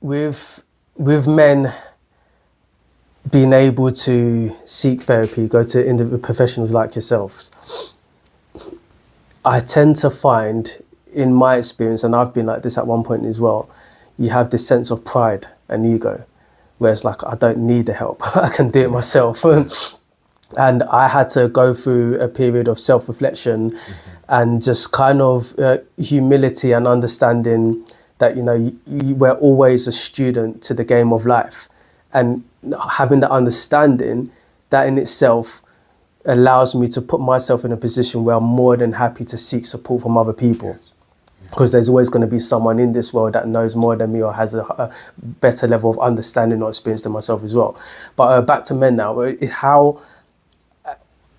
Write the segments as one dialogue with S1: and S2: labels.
S1: with men being able to seek therapy, go to individual professionals like yourselves, I tend to find, in my experience, and I've been like this at one point as well, you have this sense of pride and ego, where it's like, I don't need the help, I can do it myself. And I had to go through a period of self-reflection and just kind of humility and understanding that, we're always a student to the game of life. And having that understanding, that in itself allows me to put myself in a position where I'm more than happy to seek support from other people. Because there's always going to be someone in this world that knows more than me or has a better level of understanding or experience than myself as well. But back to men now,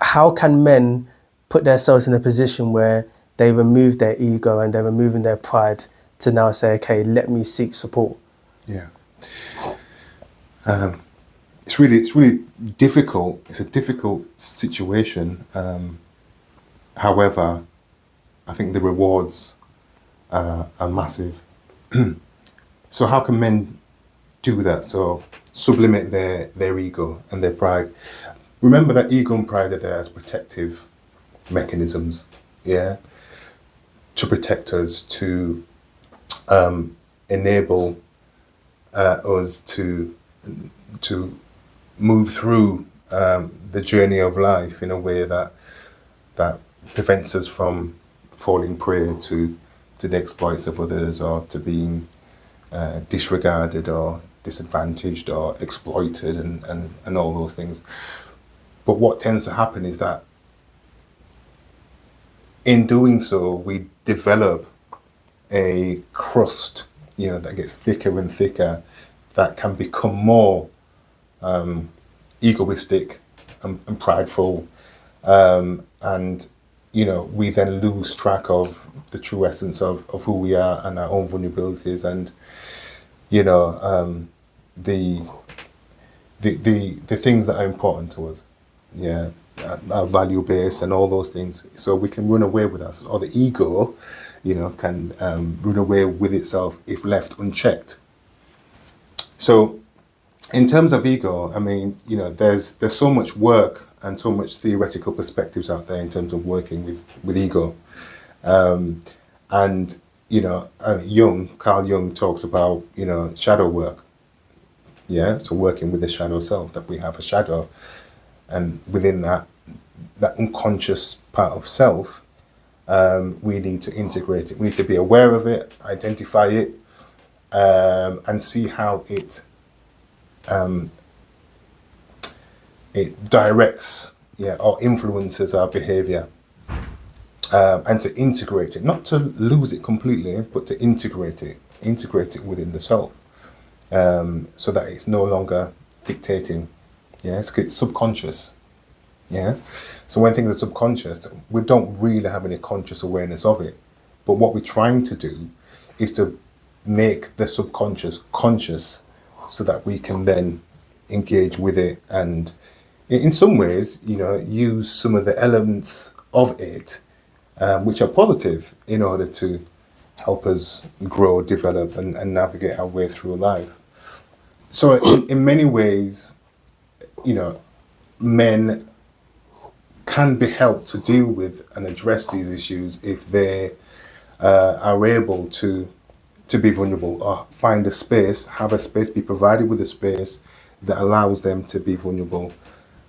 S1: how can men put themselves in a position where they remove their ego and they're removing their pride to now say, okay, let me seek support?
S2: Yeah. It's really difficult. It's a difficult situation. However, I think the rewards are massive. So how can men do that? So sublimate their ego and their pride. Remember that ego and pride are there as protective mechanisms, to protect us, to enable us to move through the journey of life in a way that prevents us from falling prey to the exploits of others, or to being disregarded or disadvantaged or exploited and all those things. But what tends to happen is that in doing so, we develop a crust, that gets thicker and thicker, that can become more egoistic and prideful, and we then lose track of the true essence of who we are and our own vulnerabilities, and the things that are important to us, our value base and all those things. So we can run away with us, or the ego, can run away with itself if left unchecked. So in terms of ego, I mean, there's so much work and so much theoretical perspectives out there in terms of working with ego. And Carl Jung talks about, shadow work. So working with the shadow self, that we have a shadow, and within that unconscious part of self, we need to integrate it. We need to be aware of it, identify it, and see how it directs, or influences our behavior, and to integrate it, not to lose it completely, but to integrate it within the self, so that it's no longer dictating. It's subconscious. So when things are subconscious, we don't really have any conscious awareness of it. But what we're trying to do is to make the subconscious conscious, so that we can then engage with it, and in some ways, use some of the elements of it, which are positive, in order to help us grow, develop, and navigate our way through life. So in many ways, men can be helped to deal with and address these issues if they are able to be vulnerable, or find a space, be provided with a space that allows them to be vulnerable,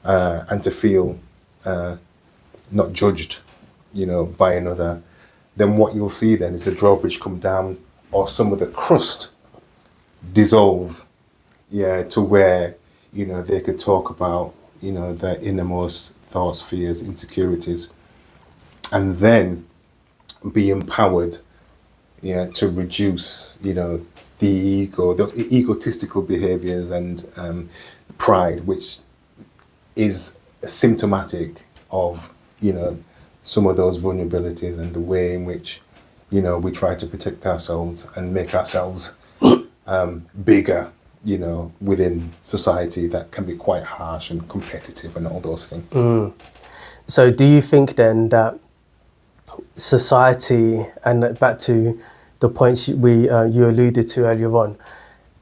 S2: and to feel not judged, by another. Then what you'll see then is the drawbridge come down, or some of the crust dissolve, to where, they could talk about, their innermost thoughts, fears, insecurities, and then be empowered, to reduce, the ego, the egotistical behaviors and pride, which is symptomatic of, some of those vulnerabilities, and the way in which, we try to protect ourselves and make ourselves bigger, within society that can be quite harsh and competitive and all those things.
S1: So do you think then that society, and back to the points you alluded to earlier on,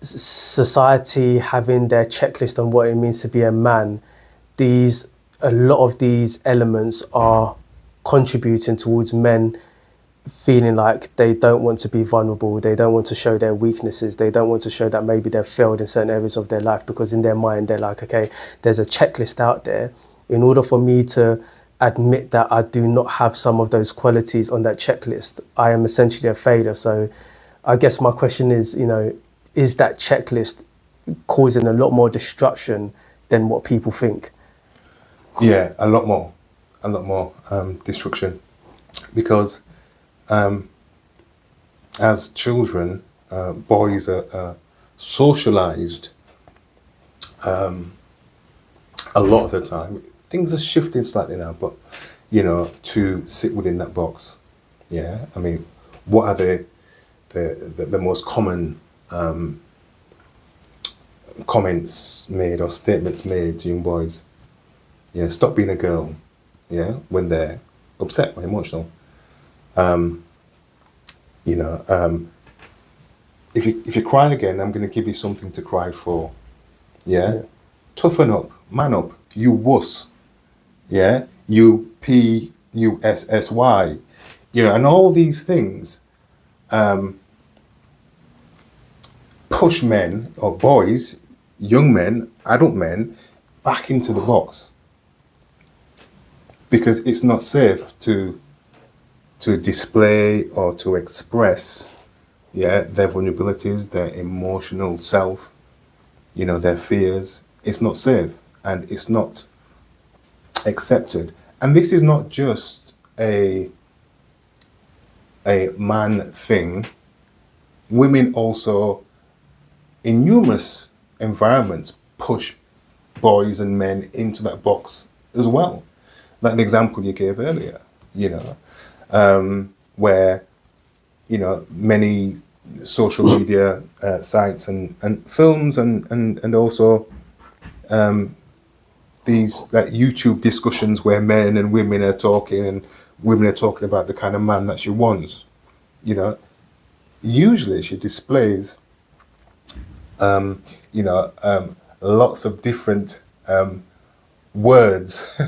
S1: society having their checklist on what it means to be a man, a lot of these elements are contributing towards men feeling like they don't want to be vulnerable, they don't want to show their weaknesses, they don't want to show that maybe they've failed in certain areas of their life, because in their mind they're like, okay, there's a checklist out there. In order for me to admit that I do not have some of those qualities on that checklist, I am essentially a failure. So I guess my question is, is that checklist causing a lot more destruction than what people think?
S2: Yeah, a lot more destruction, because as children, boys are socialized a lot of the time. Things are shifting slightly now, but to sit within that box. Yeah, I mean, what are the most common comments made or statements made to young boys? Yeah, stop being a girl. Yeah, when they're upset or emotional. If you cry again, I'm going to give you something to cry for. Yeah, toughen up, man up. You wuss. Yeah, UPUSSY. And all these things push men or boys, young men, adult men, back into the box, because it's not safe to display or to express their vulnerabilities, their emotional self, their fears. It's not safe, and it's not accepted. And this is not just a man thing. Women also, in numerous environments, push boys and men into that box as well. Like the example you gave earlier, where many social media sites and films and also these like YouTube discussions where men and women are talking, and women are talking about the kind of man that she wants. Usually she displays lots of different words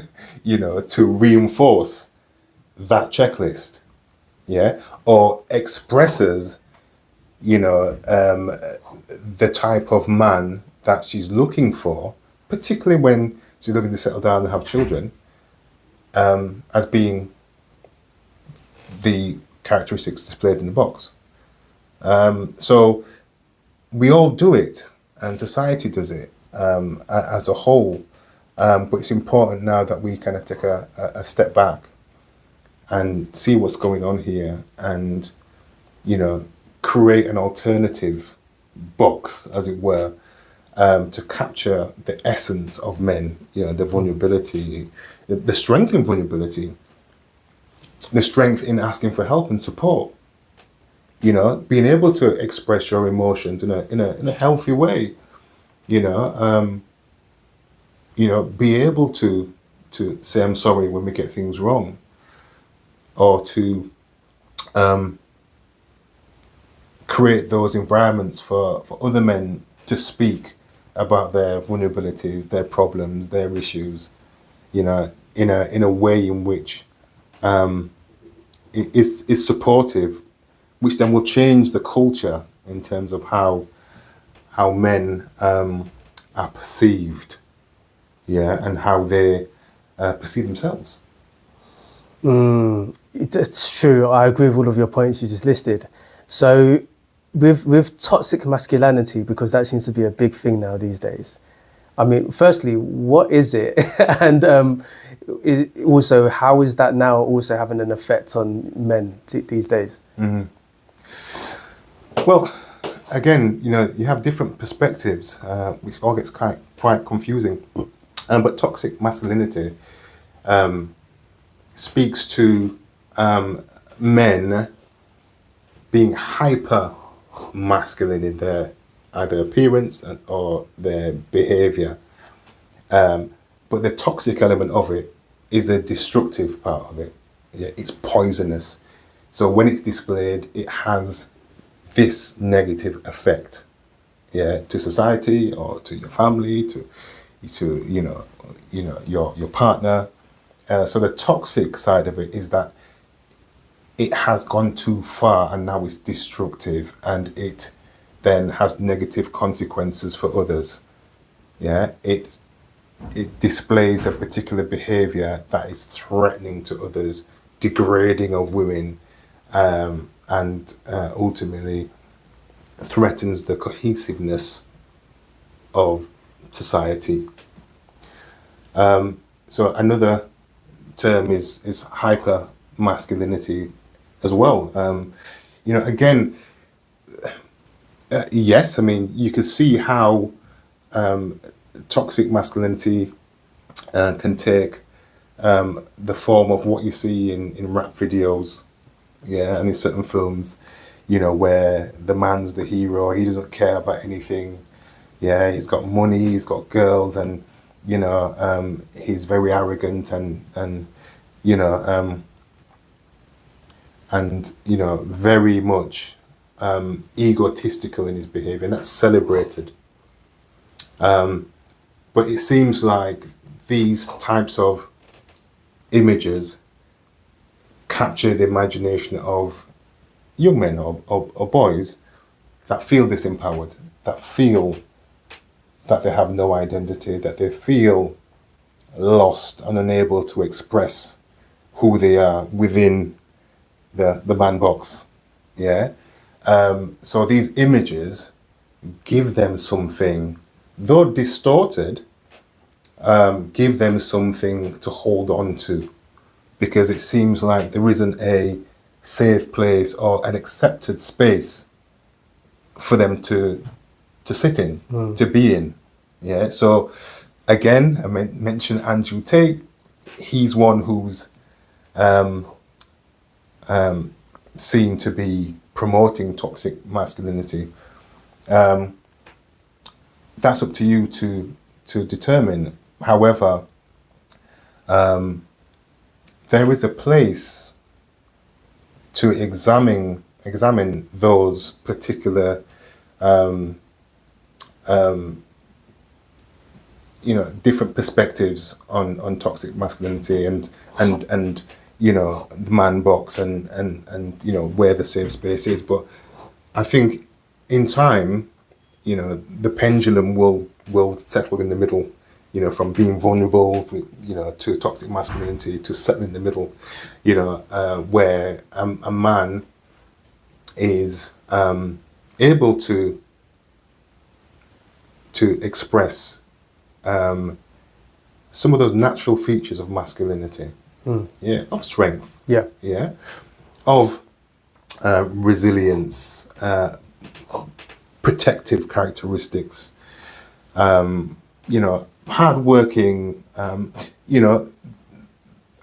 S2: to reinforce that checklist, or expresses the type of man that she's looking for, particularly when she's looking to settle down and have children, as being the characteristics displayed in the box. So we all do it, and society does it as a whole, but it's important now that we kind of take a step back and see what's going on here, and create an alternative box, as it were, to capture the essence of men, the vulnerability, the strength in vulnerability, the strength in asking for help and support, being able to express your emotions in a healthy way, be able to say I'm sorry when we get things wrong, or to create those environments for other men to speak about their vulnerabilities, their problems, their issues, in a way in which it is supportive, which then will change the culture in terms of how men are perceived, and how they perceive themselves.
S1: That's true. I agree with all of your points you just listed. So with toxic masculinity, because that seems to be a big thing now these days, I mean, firstly, what is it? And also, how is that now also having an effect on men these days?
S2: Mm-hmm. Well, again, you have different perspectives, which all gets quite confusing. But toxic masculinity speaks to men being hyper masculine in their either appearance or their behavior. But the toxic element of it is the destructive part of it. Yeah, it's poisonous. So when it's displayed, it has this negative effect yeah, to society or to your family, to your partner. So the toxic side of it is that it has gone too far and now it's destructive, and it then has negative consequences for others. Yeah, it displays a particular behavior that is threatening to others, degrading of women, and ultimately threatens the cohesiveness of society. So another term is hyper masculinity as well. Again, yes, I mean, you can see how toxic masculinity can take the form of what you see in rap videos, yeah, and in certain films, where the man's the hero, he doesn't care about anything. Yeah, he's got money, he's got girls, and he's very arrogant and very much egotistical in his behavior, and that's celebrated. But it seems like these types of images capture the imagination of young men or boys that feel disempowered, that feel that they have no identity, that they feel lost and unable to express who they are within the man box. Yeah. So these images give them something, though distorted, give them something to hold on to, because it seems like there isn't a safe place or an accepted space for them to sit in, to be in. Yeah. So again, I mentioned Andrew Tate. He's one who's seen to be promoting toxic masculinity. That's up to you to determine. However, there is a place to examine those particular different perspectives on toxic masculinity and the man box and where the safe space is. But I think in time, the pendulum will settle in the middle, from being vulnerable, to toxic masculinity, to settle in the middle, where a man is able to express some of those natural features of masculinity, yeah, of strength, yeah, of resilience, protective characteristics, hardworking.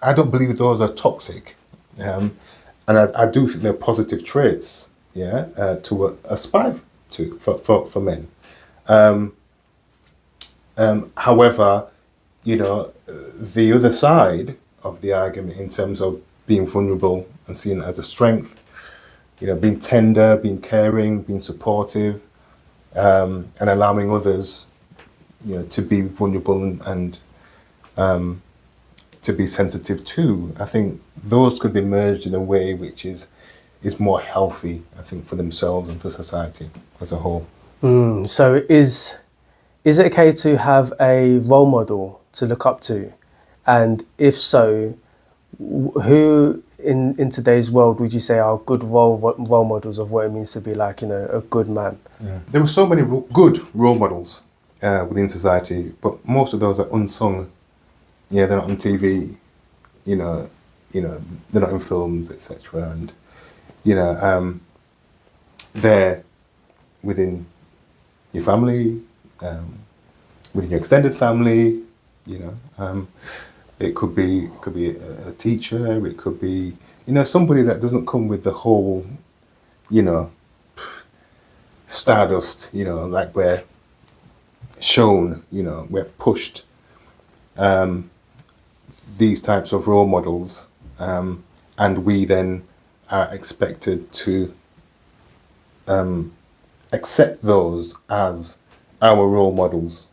S2: I don't believe those are toxic, and I do think they're positive traits, yeah, to aspire to for men. However, the other side of the argument in terms of being vulnerable and seeing it as a strength, being tender, being caring, being supportive, and allowing others, to be vulnerable and to be sensitive too. I think those could be merged in a way which is more healthy, I think, for themselves and for society as a whole.
S1: So is it okay to have a role model to look up to? And if so, who in today's world would you say are good role models of what it means to be like, a good man?
S2: There were so many good role models within society, but most of those are unsung. Yeah, they're not on TV, they're not in films, etc. And they're within your family, within your extended family. It could be a teacher. It could be somebody that doesn't come with the whole stardust. Like we're shown. We're pushed. These types of role models, and we then are expected to accept those as our role models.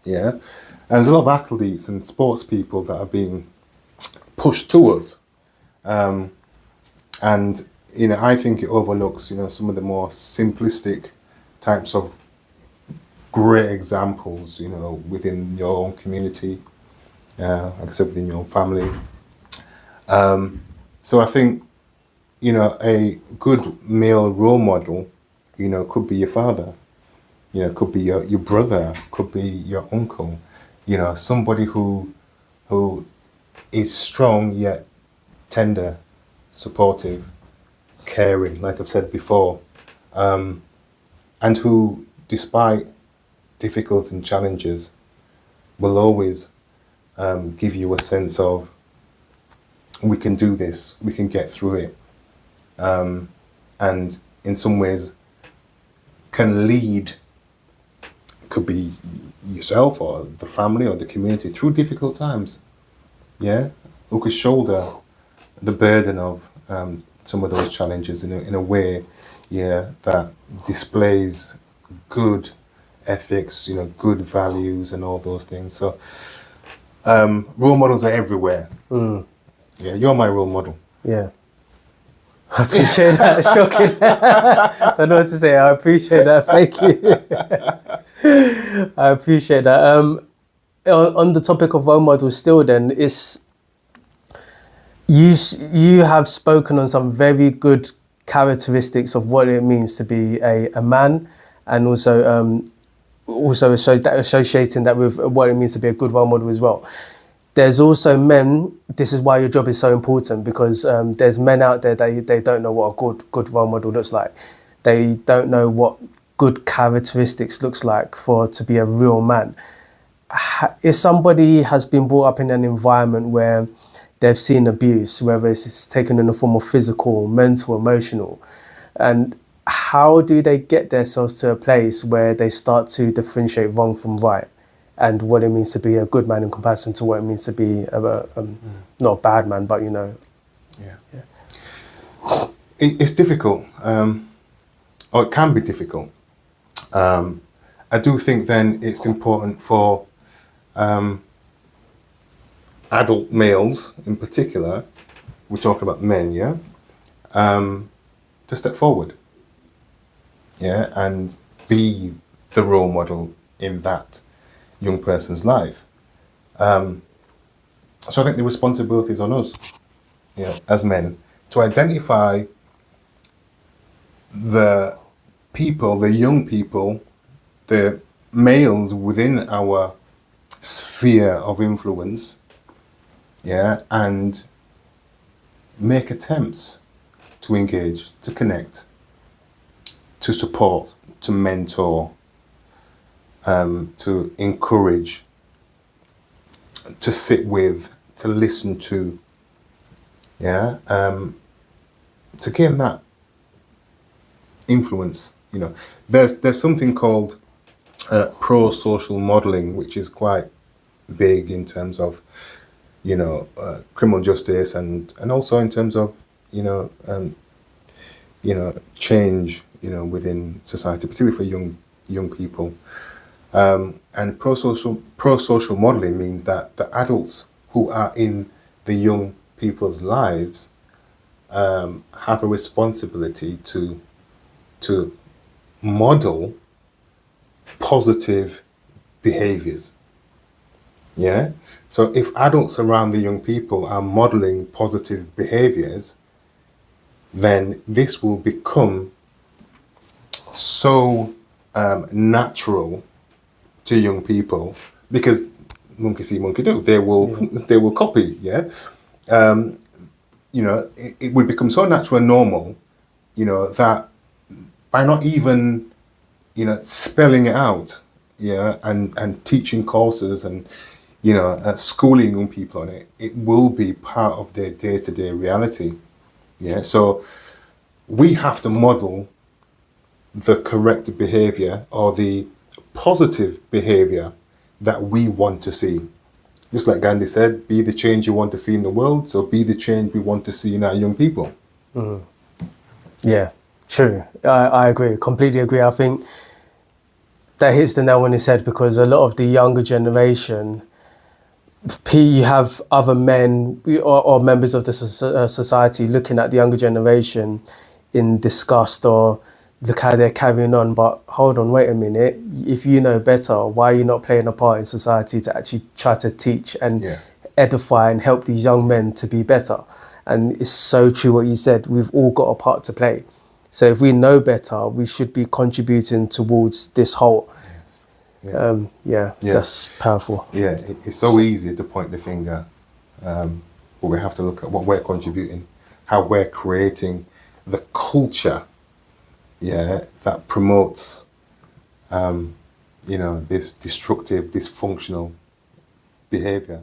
S2: Yeah, and there's a lot of athletes and sports people that are being pushed to us, and I think it overlooks some of the more simplistic types of great examples within your own community, like I said, within your own family. So I think a good male role model could be your father, could be your brother, could be your uncle, somebody who is strong yet tender, supportive, caring, like I've said before, and who, despite difficulties and challenges, will always give you a sense of, we can do this, we can get through it, and in some ways can lead, could be yourself or the family or the community through difficult times. Yeah, who could shoulder the burden of some of those challenges in a way, that displays good ethics, good values and all those things. So role models are everywhere. Yeah, you're my role model.
S1: Yeah. I appreciate that. Shocking. Don't know what to say. I appreciate that. Thank you. I appreciate that. On the topic of role models still then, it's you have spoken on some very good characteristics of what it means to be a man, and also associating that with what it means to be a good role model as well. There's also men, this is why your job is so important, because there's men out there, they don't know what a good role model looks like. They don't know what good characteristics looks like to be a real man. If somebody has been brought up in an environment where they've seen abuse, whether it's taken in the form of physical, mental, emotional, and how do they get themselves to a place where they start to differentiate wrong from right, and what it means to be a good man in comparison to what it means to be not a bad man, but
S2: It's difficult, or it can be difficult. I do think then it's important for adult males in particular, we're talking about men, to step forward, and be the role model in that young person's life. So I think the responsibility is on us, as men, to identify the people, the young people, the males within our sphere of influence, and make attempts to engage, to connect, to support, to mentor, to encourage, to sit with, to listen to, to gain that influence. There's something called pro-social modelling, which is quite big in terms of criminal justice and also in terms of change within society, particularly for young people. And pro-social modelling means that the adults who are in the young people's lives have a responsibility to model positive behaviours. So if adults around the young people are modelling positive behaviours, then this will become so natural to young people, because monkey see, monkey do. They will copy. It would become so natural and normal, that by not even spelling it out, and teaching courses and schooling young people on it, it will be part of their day-to-day reality. So we have to model the correct behaviour or the positive behaviour that we want to see. Just like Gandhi said, be the change you want to see in the world, so be the change we want to see in our young people.
S1: Yeah, True. I agree. Completely agree. I think that hits the nail on his head, because a lot of the younger generation, you have other men or members of the society looking at the younger generation in disgust, or look how they're carrying on. But hold on, wait a minute. If you know better, why are you not playing a part in society to actually try to teach and
S2: Yeah.
S1: edify and help these young men to be better? And it's so true what you said. We've all got a part to play. So if we know better, we should be contributing towards this whole.
S2: Yeah.
S1: Yeah, that's powerful.
S2: Yeah, it's so easy to point the finger, but we have to look at what we're contributing, how we're creating the culture, that promotes, this destructive, dysfunctional behavior,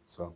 S2: So.